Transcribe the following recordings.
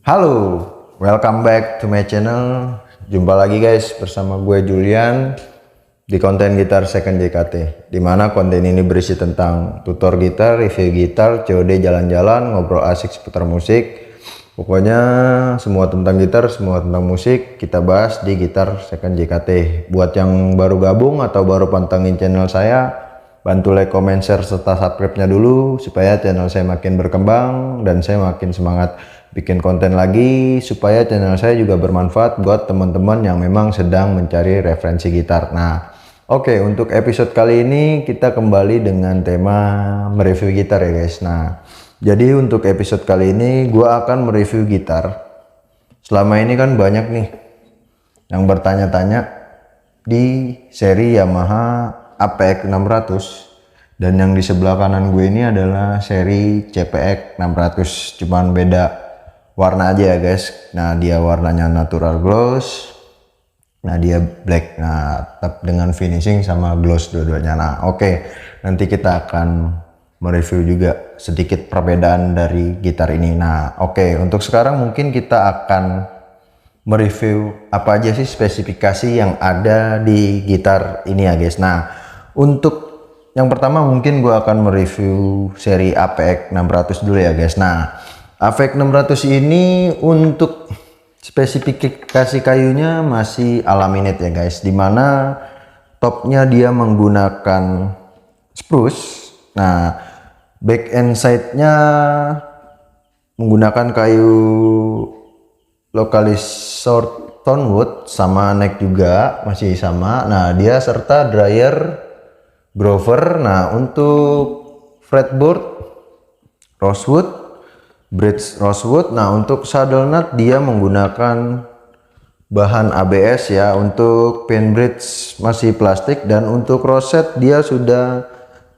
Halo, welcome back to my channel. Jumpa lagi guys bersama gue Julian di konten gitar second JKT, dimana konten ini berisi tentang tutor gitar, review gitar, COD jalan-jalan, ngobrol asik seputar musik. Pokoknya semua tentang gitar, semua tentang musik kita bahas di gitar second JKT. Buat yang baru gabung atau baru pantengin channel saya, bantu like, comment, share, serta subscribe-nya dulu supaya channel saya makin berkembang dan saya makin semangat bikin konten lagi, supaya channel saya juga bermanfaat buat teman-teman yang memang sedang mencari referensi gitar. Nah, oke, untuk episode kali ini kita kembali dengan tema mereview gitar ya guys. Nah, jadi untuk episode kali ini gue akan mereview gitar. Selama ini kan banyak nih yang bertanya-tanya di seri Yamaha APX 600, dan yang di sebelah kanan gue ini adalah seri CPX 600, cuman beda warna aja ya guys. Nah, dia warnanya natural gloss, nah dia black, nah tetap dengan finishing sama gloss dua-duanya. Nah oke, nanti kita akan mereview juga sedikit perbedaan dari gitar ini. Nah oke, untuk sekarang mungkin kita akan mereview apa aja sih spesifikasi yang ada di gitar ini ya guys. Nah, untuk yang pertama mungkin gue akan mereview seri APX 600 dulu ya guys. Nah, APX 600 ini untuk spesifikasi kayunya masih aluminium ya guys, dimana topnya dia menggunakan spruce. Nah, back end side nya menggunakan kayu localisor tone wood, sama neck juga masih sama. Nah, dia serta dryer grover. Nah, untuk fretboard rosewood, bridge rosewood. Nah, untuk saddle nut dia menggunakan bahan ABS ya. Untuk pin bridge masih plastik, dan untuk roset dia sudah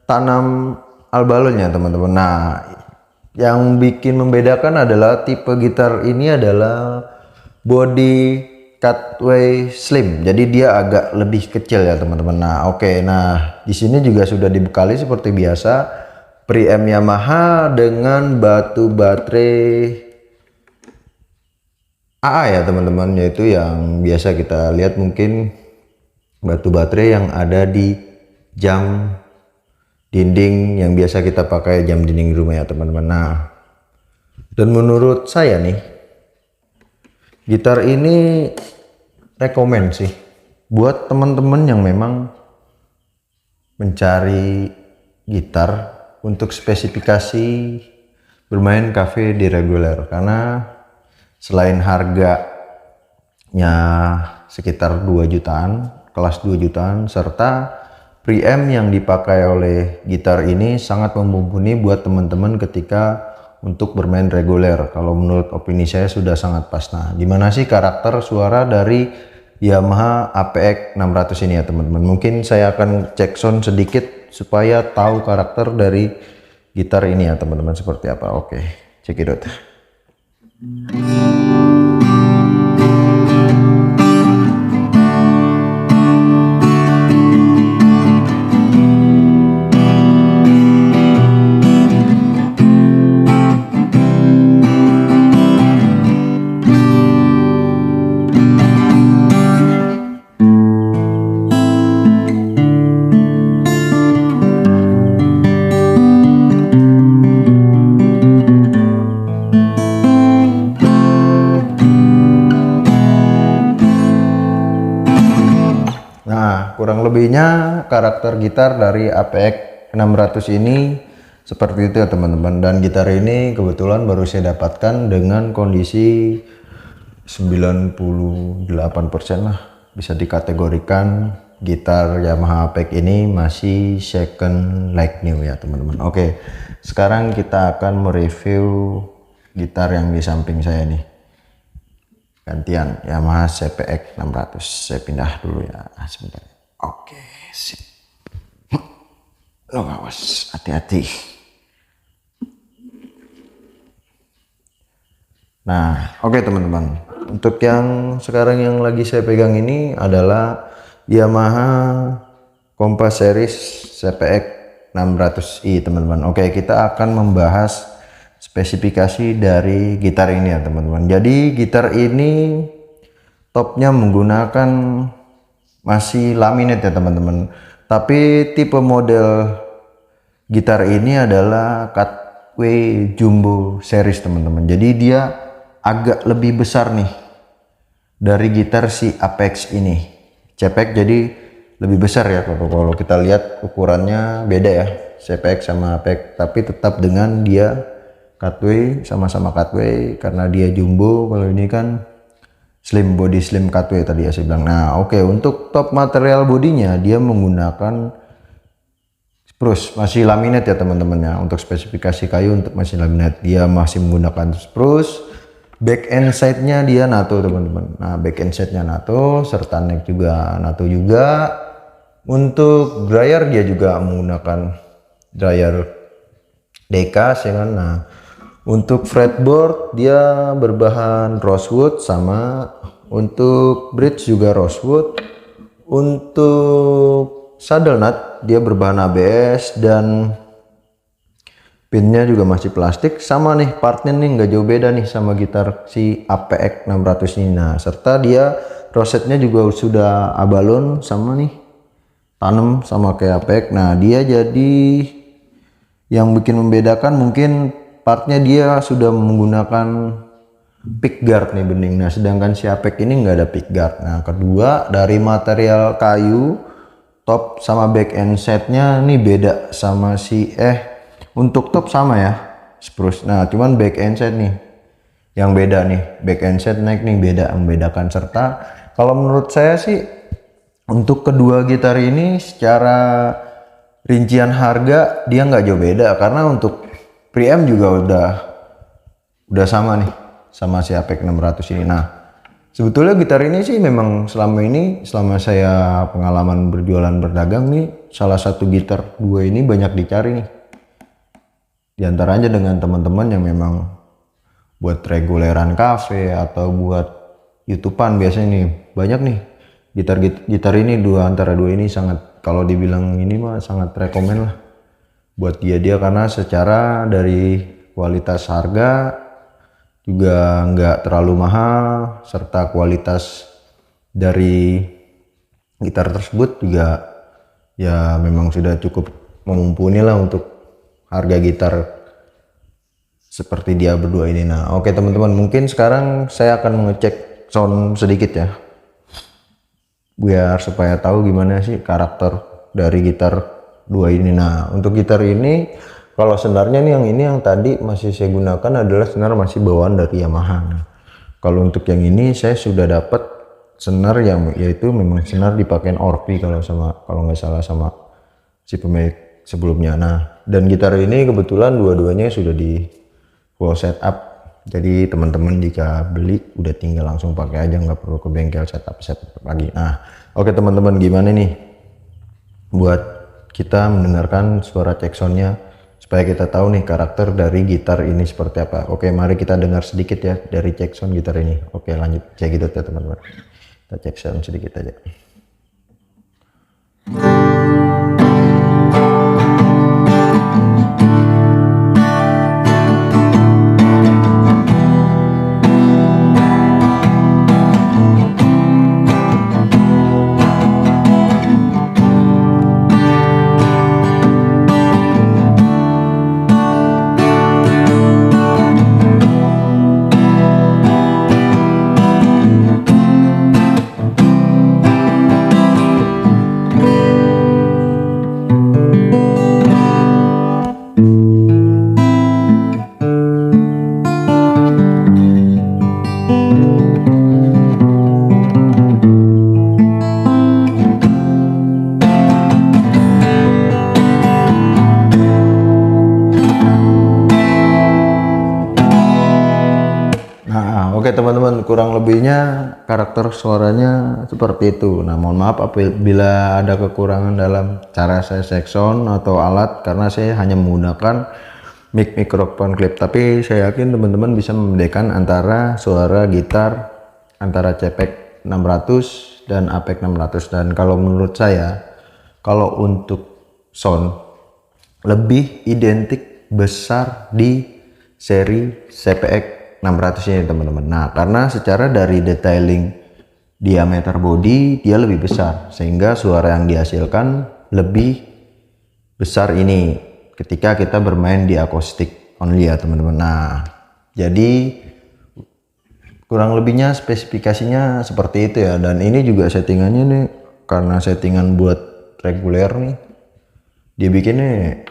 tanam albalonnya teman-teman. Nah, yang bikin membedakan adalah tipe gitar ini adalah body cutaway slim, jadi dia agak lebih kecil ya teman-teman. Nah oke, nah di sini juga sudah dibekali seperti biasa preamp Yamaha dengan batu baterai AA ya teman-teman, yaitu yang biasa kita lihat mungkin batu baterai yang ada di jam dinding yang biasa kita pakai, jam dinding di rumah ya teman-teman. Nah, dan menurut saya nih gitar ini rekomen sih buat teman-teman yang memang mencari gitar untuk spesifikasi bermain cafe di reguler, karena selain harganya sekitar 2 jutaan, kelas 2 jutaan, serta preamp yang dipakai oleh gitar ini sangat mumpuni buat teman-teman ketika untuk bermain reguler. Kalau menurut opini saya sudah sangat pas. Nah, gimana sih karakter suara dari Yamaha APX 600 ini ya teman-teman? Mungkin saya akan cek sound sedikit supaya tahu karakter dari gitar ini ya teman-teman seperti apa. Oke, check it out. Nah, kurang lebihnya karakter gitar dari APX 600 ini seperti itu ya teman-teman. Dan gitar ini kebetulan baru saya dapatkan dengan kondisi 98% lah. Bisa dikategorikan gitar Yamaha APX ini masih second like new ya teman-teman. Oke, sekarang kita akan mereview gitar yang di samping saya nih. Gantian Yamaha CPX 600. Saya pindah dulu ya sebentar. Oke, sip. Lo awas, hati-hati. Nah oke teman-teman, untuk yang sekarang yang lagi saya pegang ini adalah Yamaha Compass Series CPX 600i teman-teman. Oke, kita akan membahas spesifikasi dari gitar ini ya teman-teman. Jadi gitar ini topnya menggunakan masih laminate ya teman-teman, tapi tipe model gitar ini adalah Cutaway Jumbo Series teman-teman. Jadi dia agak lebih besar nih dari gitar si Apex ini, CPX, jadi lebih besar ya. Kalau kita lihat ukurannya beda ya, CPX sama Apex, tapi tetap dengan dia Cutaway, sama-sama Cutaway karena dia jumbo. Kalau ini kan slim, body slim Cutaway tadi ya saya bilang. Nah oke, untuk top material bodinya dia menggunakan spruce, masih laminate ya teman-teman ya. Untuk spesifikasi kayu untuk masih laminate, dia masih menggunakan spruce. Back end side nya dia NATO teman-teman. Nah back end side nya NATO, serta neck juga NATO juga. Untuk dryer dia juga menggunakan dryer Decas ya kan. Nah untuk fretboard dia berbahan rosewood, sama untuk bridge juga rosewood. Untuk saddle nut dia berbahan ABS dan pinnya juga masih plastik. Sama nih partnya nih nggak jauh beda nih sama gitar si APX 600 ini. Nah serta dia rosetnya juga sudah abalon sama nih, tanam sama kayak APX. Nah dia jadi yang bikin membedakan mungkin partnya dia sudah menggunakan pick guard nih bening. Nah sedangkan si APX ini nggak ada pick guard. Nah kedua dari material kayu, top sama back end setnya nih beda sama si untuk top sama ya spruce. Nah cuman back end set nih yang beda nih, back end set neck nih beda, membedakan. Serta kalau menurut saya sih untuk kedua gitar ini secara rincian harga dia nggak jauh beda, karena untuk preamp juga udah sama nih sama si APX 600 ini. Nah sebetulnya gitar ini sih memang selama saya pengalaman berjualan berdagang nih, salah satu gitar dua ini banyak dicari nih, diantaranya dengan teman-teman yang memang buat reguleran cafe atau buat YouTubean. Biasanya nih banyak nih gitar ini antara dua ini sangat, kalau dibilang ini mah sangat rekomen lah buat dia karena secara dari kualitas harga juga nggak terlalu mahal, serta kualitas dari gitar tersebut juga ya memang sudah cukup mumpuni lah untuk harga gitar seperti dia berdua ini. Nah oke teman-teman, mungkin sekarang saya akan mengecek sound sedikit ya, biar supaya tahu gimana sih karakter dari gitar dua ini. Nah untuk gitar ini, kalau senarnya nih yang tadi masih saya gunakan adalah senar masih bawaan dari Yamaha. Nah, kalau untuk yang ini saya sudah dapat senar yang yaitu memang senar dipakein Orpi kalau nggak salah sama si pemilik sebelumnya. Nah dan gitar ini kebetulan dua-duanya sudah di full setup, jadi teman-teman jika beli udah tinggal langsung pakai aja, nggak perlu ke bengkel setup lagi. Nah oke teman-teman, gimana nih buat kita mendengarkan suara cek soundnya supaya kita tahu nih karakter dari gitar ini seperti apa. Oke mari kita dengar sedikit ya dari cek sound gitar ini. Oke lanjut cek gitu ya teman-teman, kita cek sound sedikit aja. Oke teman-teman, kurang lebihnya karakter suaranya seperti itu. Nah mohon maaf apabila ada kekurangan dalam cara saya cek sound atau alat, karena saya hanya menggunakan mic microphone clip. Tapi saya yakin teman-teman bisa membedakan antara suara gitar antara CPX 600 dan APX 600. Dan kalau menurut saya, kalau untuk sound lebih identik besar di seri CPX 600 ini teman-teman. Nah, karena secara dari detailing diameter body dia lebih besar, sehingga suara yang dihasilkan lebih besar ini ketika kita bermain di akustik only ya teman-teman. Nah, jadi kurang lebihnya spesifikasinya seperti itu ya. Dan ini juga settingannya nih, karena settingan buat reguler nih, dia bikinnya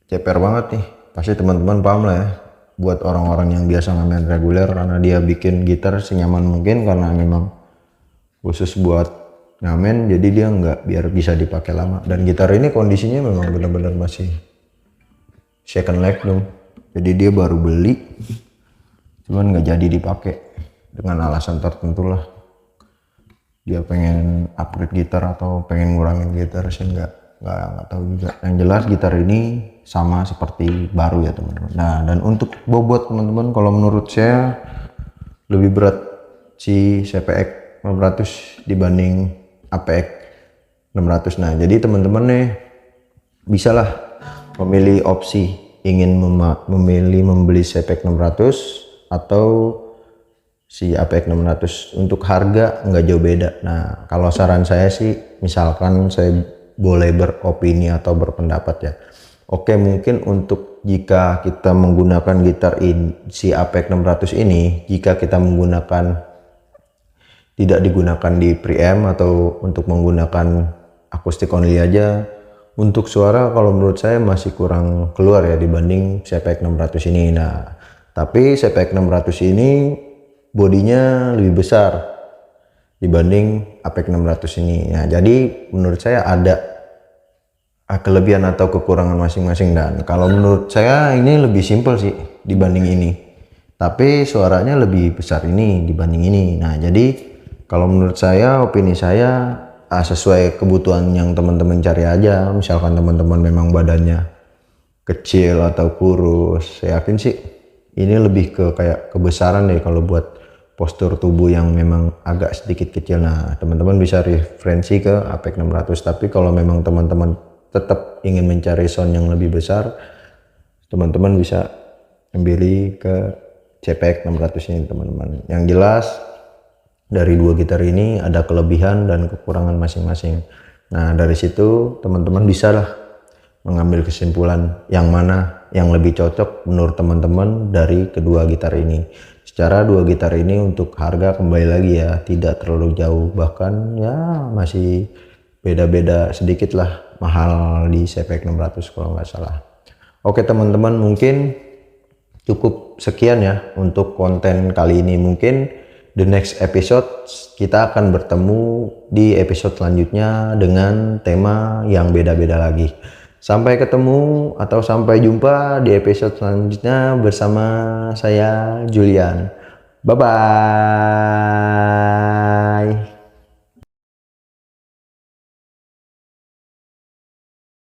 ceper banget nih. Pasti teman-teman paham lah ya, buat orang-orang yang biasa ngamen reguler, karena dia bikin gitar senyaman mungkin karena memang khusus buat ngamen, jadi dia nggak biar bisa dipakai lama. Dan gitar ini kondisinya memang benar-benar masih second life dong, jadi dia baru beli cuman nggak jadi dipakai dengan alasan tertentu lah, dia pengen upgrade gitar atau pengen ngurangin gitar sih, nggak tahu juga. Yang jelas gitar ini sama seperti baru ya teman-teman. Nah, dan untuk bobot teman-teman, kalau menurut saya lebih berat si CPX 600 dibanding APX 600. Nah, jadi teman-teman nih bisalah memilih opsi ingin memilih membeli CPX 600 atau si APX 600. Untuk harga nggak jauh beda. Nah, kalau saran saya sih, misalkan saya boleh beropini atau berpendapat ya, oke, mungkin untuk jika kita menggunakan gitar ini, si APX 600 ini, jika kita menggunakan tidak digunakan di preamp atau untuk menggunakan akustik only aja, untuk suara kalau menurut saya masih kurang keluar ya dibanding CPX 600 ini. Nah, tapi CPX 600 ini bodinya lebih besar dibanding APX 600 ini. Nah, jadi menurut saya ada kelebihan atau kekurangan masing-masing, dan kalau menurut saya ini lebih simpel sih dibanding ini, tapi suaranya lebih besar ini dibanding ini. Nah, jadi kalau menurut saya, opini saya, sesuai kebutuhan yang teman-teman cari aja. Misalkan teman-teman memang badannya kecil atau kurus, saya yakin sih ini lebih ke kayak kebesaran deh kalau buat postur tubuh yang memang agak sedikit kecil. Nah, teman-teman bisa referensi ke APX 600. Tapi kalau memang teman-teman tetap ingin mencari sound yang lebih besar, teman-teman bisa membeli ke CPX 600 ini teman-teman. Yang jelas dari dua gitar ini ada kelebihan dan kekurangan masing-masing. Nah, dari situ teman-teman bisa lah mengambil kesimpulan yang mana yang lebih cocok menurut teman-teman dari kedua gitar ini. Secara dua gitar ini untuk harga kembali lagi ya tidak terlalu jauh, bahkan ya masih beda-beda sedikit lah, mahal di CPX 600 kalau nggak salah. Oke teman-teman, mungkin cukup sekian ya untuk konten kali ini. Mungkin the next episode kita akan bertemu di episode selanjutnya dengan tema yang beda-beda lagi. Sampai ketemu atau sampai jumpa di episode selanjutnya bersama saya Julian. Bye bye.